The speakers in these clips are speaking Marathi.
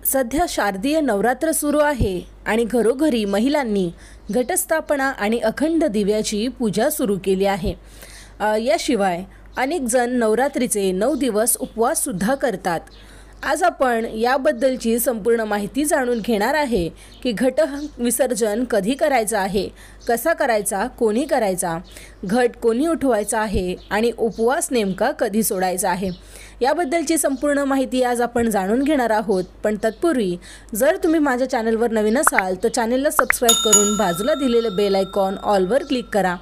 सध्या शारदीय नवरात्र सुरू आहे आणि घरोघरी महिलांनी घटस्थापना आणि अखंड दिव्याची पूजा सुरू केली आहे। याशिवाय अनेक जण नवरात्रीचे 9 दिवस उपवास सुद्धा करतात। आज आपण याबद्दलची संपूर्ण माहिती जाणून घेणार आहे की घट विसर्जन कधी करायचं आहे, कसा करायचा, कोणी करायचा, घट कोणी उठवायचा आहे आणि उपवास नेमका कधी सोडायचा आहे, याबद्दलची संपूर्ण माहिती आज आपण जाणून घेणार आहोत। पण तत्पूर्वी जर तुम्ही माझ्या चॅनलवर नवीन असाल तर चॅनलला सबस्क्राइब करून बाजूला दिलेले बेल आयकॉन ऑलवर क्लिक करा।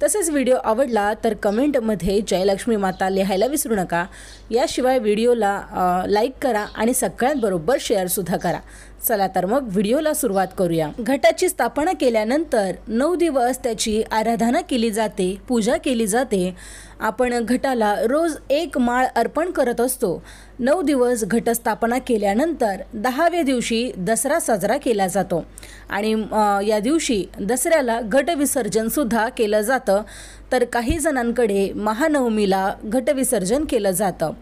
तसेच व्हिडिओ आवडला तर कमेंटमध्ये जय लक्ष्मी माता लिहायला विसरू नका। याशिवाय व्हिडिओला लाईक करा आणि सगळ्यांबरोबर शेअरसुद्धा करा। चला तर मग व्हिडिओला सुरुवात करूया। घटाची स्थापना केल्यानंतर 9 दिवस त्याची आराधना केली जाते, पूजा केली जाते। आपण घटाला रोज 1 माळ अर्पण करत असतो। 9 दिवस घटस्थापना केल्यानंतर 10व्या दिवशी दसरा साजरा केला जातो आणि या दिवशी दसऱ्याला घट विसर्जन सुद्धा केलं जातं। तर काही जणांकडे महानवमीला घट विसर्जन केलं जातं।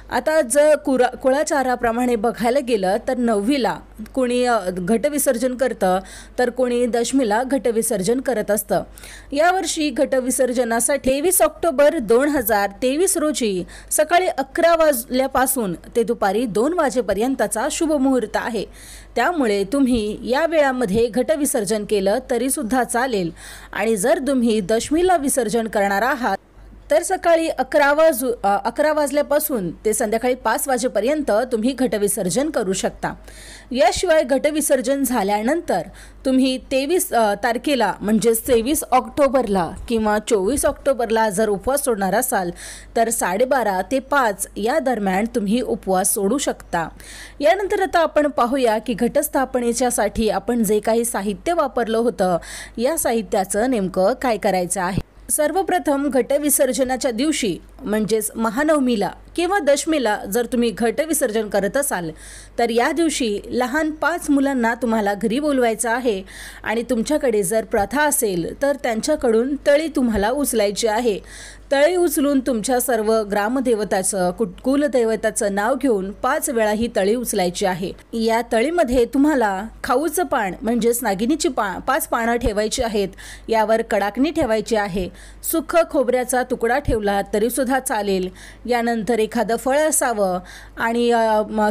आता जर कुळाचाराप्रमाणे बघायला गेलं तर 9वीला कोणी घट विसर्जन करतं तर कोणी दशमीला घट विसर्जन करत असतं। यावर्षी घट विसर्जनासाठी 23 ऑक्टोबर 2023 रोजी सकाळी 11 वाजल्यापासून ते दुपारी 2 वाजेपर्यंतचा शुभ मुहूर्त आहे। त्यामुळे तुम्ही या वेळामध्ये घट विसर्जन केलं तरी सुद्धा चालेल आणि जर तुम्ही दशमीला विसर्जन करणार आहात तर सकाळी 11 वाजल्यापासून ते संध्याकाळी 5 वाजेपर्यंत तुम्ही घट विसर्जन करू शकता। याशिवाय घट विसर्जन झाल्यानंतर तुम्ही 23 तारखेला म्हणजे 23 ऑक्टोबरला किंवा 24 ऑक्टोबरला जर उपवास सोडणार असाल तर 12:30 ते 5 या दरम्यान तुम्ही उपवास सोडू शकता। यानंतर आता आपण पाहूया की घटस्थापनेच्यासाठी आपण जे काही साहित्य वापरलं होतं या साहित्याचं नेमकं काय करायचं आहे। सर्वप्रथम घट विसर्जनाच्या दिवशी म्हणजेच महानवमीला किंवा दशमीला जर तुम्ही घट विसर्जन करत असाल तर या दिवशी लहान 5 मुलांना तुम्हाला घरी बोलवायचं आहे आणि तुमच्याकडे जर प्रथा असेल तर त्यांच्याकडून तळी तुम्हाला उचलायची आहे। तळी उचलून तुमच्या सर्व ग्रामदेवताचं कुलदैवताचं नाव घेऊन 5 वेळा ही तळी उचलायची आहे। या तळीमध्ये तुम्हाला खाऊचं पान म्हणजेच नागिनीची 5 पानं ठेवायची आहेत, यावर कडाकणी ठेवायची आहे। सुख खोबऱ्याचा तुकडा ठेवला तरी सुद्धा चालेल। यानंतर एखादं फळ असावं आणि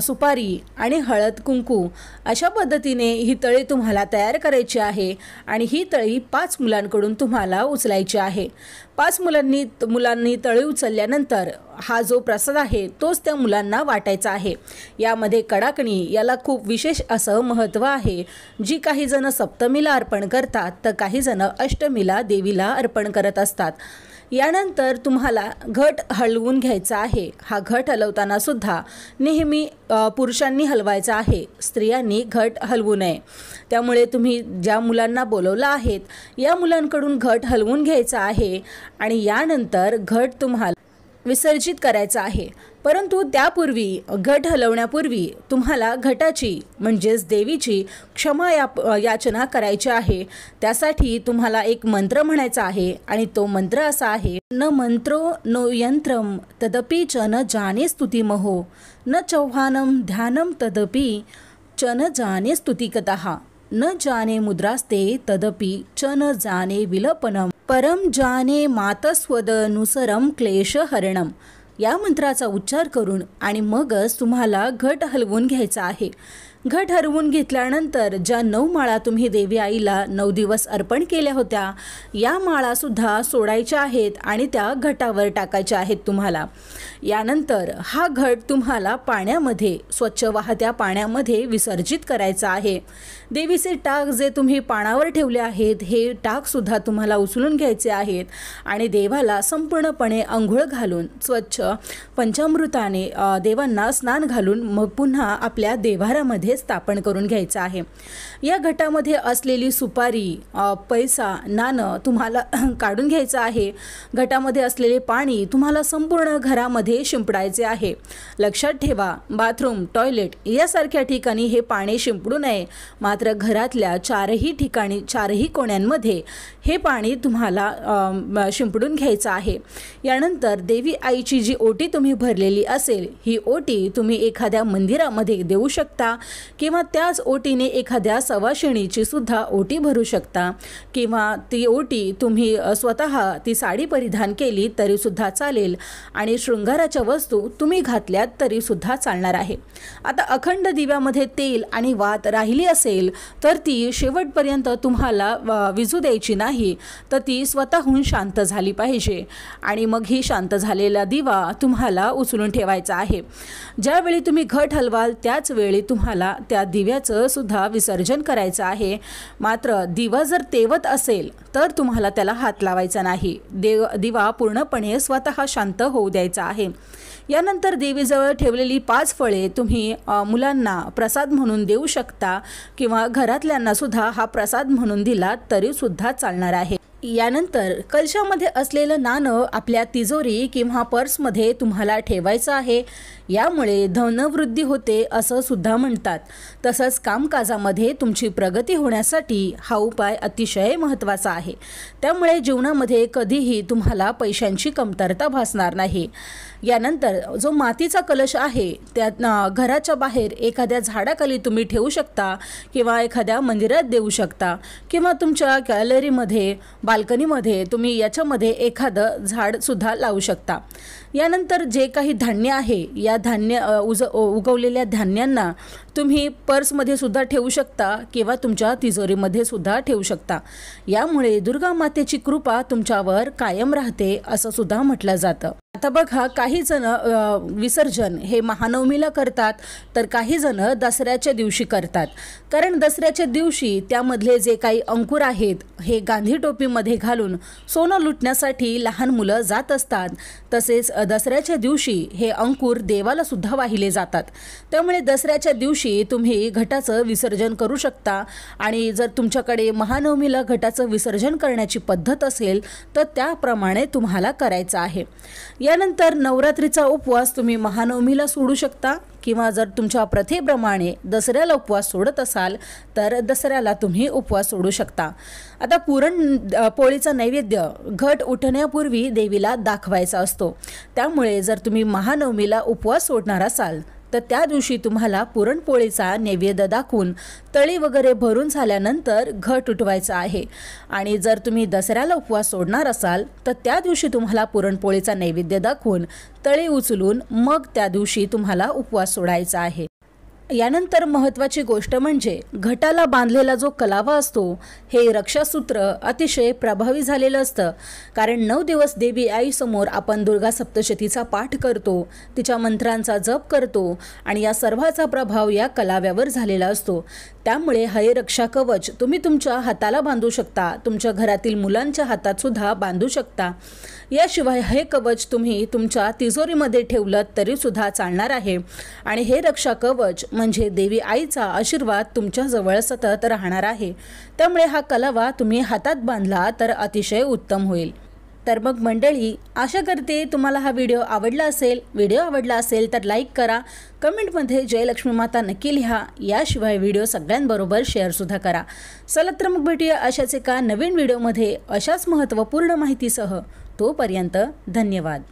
सुपारी आणि हळद कुंकू अशा पद्धतीने ही तळी तुम्हाला तयार करायची आहे आणि ही तळी 5 मुलांकडून तुम्हाला उचलायची आहे। 5 मुलांनी तळी उचलल्यानंतर हा जो प्रसाद आहे तोच त्या मुलांना वाटायचा आहे। यामध्ये कडाकणी याला खूप विशेष असं महत्त्व आहे। जी काही जण सप्तमीला अर्पण करतात तर काही जण अष्टमीला देवीला अर्पण करत असतात। यानंतर तुम्हाला घट हलवून घ्यायचा आहे। हा घट हलवताना सुद्धा नेहमी पुरुषांनी हलवायचा आहे, स्त्रियांनी घट हलवू नये। त्यामुळे तुम्ही ज्या मुलांना बोलवलं आहेत या मुलांकडून घट हलवून घ्यायचा आहे आणि यानंतर घट तुम्हाला विसर्जित करायचा आहे। परंतु त्यापूर्वी घट हलवण्यापूर्वी तुम्हाला घटाची म्हणजेच देवीची क्षमा याचना करायची आहे। त्यासाठी तुम्हाला एक मंत्र म्हणायचा आहे आणि तो मंत्र असा आहे, न मंत्रो नो यंत्रम तदपि च न जाने स्तुतिमहो न चौहानम ध्यानम तदपि च न जाने स्तुतिकतः न जाने मुद्रास्ते तदपि च न जाने विलपनम परम जाने मातस्वदनुसरम क्लेशहरणम। या मंत्राचा उच्चार करून आणि मगच तुम्हाला घट हलवून घ्यायचा आहे। घट हलवून घेतल्यानंतर ज्या 9 माळा तुम्ही देवी आईला 9 दिवस अर्पण केल्या होत्या या माळासुद्धा सोडायच्या आहेत आणि त्या घटावर टाकायच्या आहेत तुम्हाला। यानंतर हा घट तुम्हाला पाण्यामध्ये स्वच्छ वाहत्या पाण्यामध्ये विसर्जित करायचा आहे। देवीचे टाक जे तुम्ही पाण्यावर ठेवले आहेत हे टाकसुद्धा तुम्हाला उचलून घ्यायचे आहेत आणि देवाला संपूर्णपणे अंघोळ घालून स्वच्छ पंचामृताने देवांना स्नान घालून मग पुन्हा आपल्या देव्हाऱ्यामध्ये स्थापन करून घ्यायचं आहे। या घटामध्ये असलेली सुपारी, पैसा, नाणं तुम्हाला काढून घ्यायचं आहे। घटामध्ये असलेले पाणी तुम्हाला संपूर्ण घरामध्ये शिंपडायचे आहे। लक्षात ठेवा, बाथरूम, टॉयलेट यासारख्या ठिकाणी हे पाणी शिंपडू नये, मात्र घरातल्या 4ही ठिकाणी 4ही कोण्यांमध्ये हे पाणी तुम्हाला शिंपडून घ्यायचं आहे। यानंतर देवी आईची जी जी ओटी तुम्ही भरलेली असेल ही ओटी तुम्ही एखाद्या मंदिरामध्ये देऊ शकता किंवा त्याच ओटीने एखाद्या सवाशिणीची सुद्धा ओटी भरू शकता किंवा ती ओटी तुम्ही स्वतः ती साडी परिधान केली तरी सुद्धा चालेल आणि शृंगाराच्या वस्तू तुम्ही घातल्यात तरी सुद्धा चालणार आहे। आता अखंड दिव्यामध्ये तेल आणि वात राहिली असेल तर ती शेवटपर्यंत तुम्हाला विझू द्यायची नाही, तर ती स्वतःहून शांत झाली पाहिजे आणि मग ही शांत झालेला दिवा तुम्हाला उचलून ठेवायचा आहे। ज्यावेळी तुम्ही घट हलवाल त्याच वेळी तुम्हाला त्या दिव्याचं सुद्धा विसर्जन करायचं आहे। मात्र दिवा जर तेवत असेल तर तुम्हाला त्याला हात लावायचा नाही, दिवा पूर्णपणे स्वतः शांत होऊ द्यायचा आहे। यानंतर देवीजवळ ठेवलेली 5 फळे तुम्ही मुलांना प्रसाद म्हणून देऊ शकता किंवा घरातल्यांना सुद्धा हा प्रसाद म्हणून दिला तरी सुद्धा चालणार आहे। यानंतर कलशामध्ये असलेलं नाणं आपल्या तिजोरी किंवा पर्समध्ये तुम्हाला ठेवायचं आहे। यामुळे धनवृद्धी होते असं सुद्धा म्हणतात। तसंच कामकाजामध्ये तुमची प्रगती होण्यासाठी हा उपाय अतिशय महत्त्वाचा आहे। त्यामुळे जीवनामध्ये कधीही तुम्हाला पैशांची कमतरता भासणार नाही। यानंतर जो मातीचा कलश आहे त्यात घराच्या बाहेर एखाद्या झाडाखाली तुम्ही ठेवू शकता किंवा एखाद्या मंदिरात देऊ शकता किंवा तुमच्या गॅलरीमध्ये बाल्कनीमध्ये तुम्ही याच्यामध्ये एखादं झाड सुद्धा लावू शकता। यानंतर जे काही धान्य आहे या उगवलेल्या धान्यांना तुम्ही पर्समध्ये सुद्धा ठेवू शकता किंवा तुमच्या तिजोरीमध्ये सुद्धा ठेवू शकता। यामुळे दुर्गा मातेची कृपा तुमच्यावर कायम राहते असं सुद्धा म्हटलं जातं। आता बघा, काही जण विसर्जन हे महानवमीला करतात तर काही जण दसऱ्याच्या दिवशी करतात, कारण दसऱ्याच्या दिवशी त्यामधले जे काही अंकुर आहेत हे गांधी टोपीमध्ये घालून सोनं लुटण्यासाठी लहान मुलं जात असतात। तसेच दसऱ्याच्या दिवशी हे अंकुर देवाला सुद्धा वाहिले जातात। त्यामुळे दसऱ्याच्या दिवशी तुम्ही घटाचं विसर्जन करू शकता आणि जर तुमच्याकडे महानवमीला घटाचं विसर्जन करण्याची पद्धत असेल तर त्याप्रमाणे तुम्हाला करायचं आहे। यानंतर नवरात्रीचा उपवास तुम्ही महानवमीला सोडू शकता किंवा जर तुमच्या प्रथेप्रमाणे दसऱ्याला उपवास सोडत असाल तर दसऱ्याला तुम्ही उपवास सोडू शकता। आता पुरणपोळीचा नैवेद्य घट उठण्यापूर्वी देवीला दाखवायचा असतो। त्यामुळे जर तुम्ही महानवमीला उपवास सोडणार असाल तर त्या दिवशी तुम्हाला पुरणपोळीचा नैवेद्य दाखवून तळी वगैरे भरून झाल्यानंतर घट उठवायचा आहे। आणि जर तुम्ही दसऱ्याला उपवास सोडणार असाल तर त्या दिवशी तुम्हाला पुरणपोळीचा नैवेद्य दाखवून तळी उचलून मग त्या दिवशी तुम्हाला उपवास सोडायचा आहे। यानंतर महत्त्वाची गोष्ट म्हणजे घटाला बांधलेला जो कलावा असतो हे रक्षासूत्र अतिशय प्रभावी झालेलं असतं, कारण 9 दिवस देवी आईसमोर आपण दुर्गा सप्तशतीचा पाठ करतो, तिच्या मंत्रांचा जप करतो आणि या सर्वाचा प्रभाव या कलाव्यावर झालेला असतो। त्यामुळे हे रक्षा कवच तुम्ही तुमच्या हाताला बांधू शकता, तुमच्या घरातील मुलांच्या हातात सुद्धा बांधू शकता। याशिवाय हे कवच तुम्ही तुमच्या तिजोरीमध्ये ठेवलं तरी सुद्धा चालणार आहे आणि हे रक्षा कवच म्हणजे देवी आईचा आशीर्वाद तुमच्याजवळ सतत राहणार आहे। त्यामुळे हा कलावा तुम्ही हातात बांधला तर अतिशय उत्तम होईल। तर मग मंडळी, आशा करते तुम्हाला हा व्हिडिओ आवडला असेल तर लाईक करा, कमेंटमध्ये जय लक्ष्मी माता नक्की लिहा। याशिवाय व्हिडिओ सगळ्यांबरोबर शेअरसुद्धा करा। चला तर मग भेटूया अशाच एका नवीन व्हिडिओमध्ये अशाच महत्त्वपूर्ण माहितीसह। तोपर्यंत धन्यवाद।